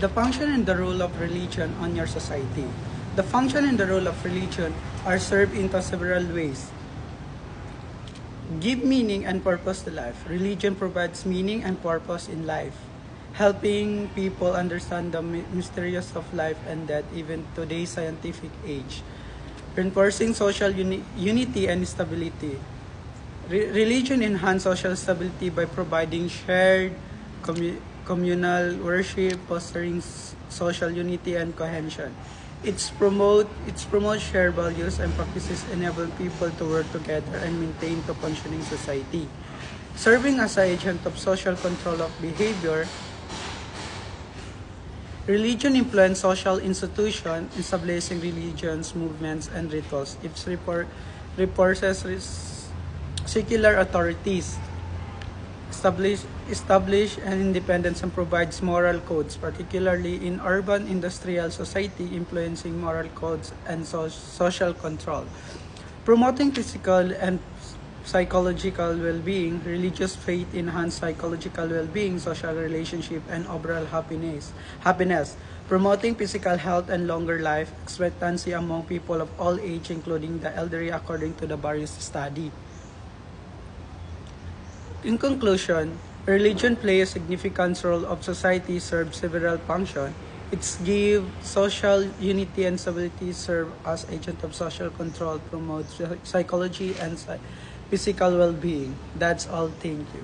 The function and the role of religion on your society. The function and the role of religion are served into several ways. Give meaning and purpose to life. Religion provides meaning and purpose in life, helping people understand the mysteries of life and death even today's scientific age. Reinforcing social unity and stability. Religion enhances social stability by providing shared communal worship, fostering social unity and cohesion. It promotes shared values and practices enable people to work together and maintain a functioning society. Serving as an agent of social control of behavior, religion influences social institutions, establishing religions, movements, and rituals. It reinforces secular authorities, establish an independence and provides moral codes, particularly in urban industrial society, influencing moral codes and social control. Promoting physical and psychological well-being, religious faith enhance psychological well-being, social relationship, and overall happiness. Promoting physical health and longer life expectancy among people of all age, including the elderly, according to the various study. In conclusion, religion plays a significant role of society, serves several functions. It gives social unity and stability, serve as agent of social control, promotes psychology and physical well-being. That's all. Thank you.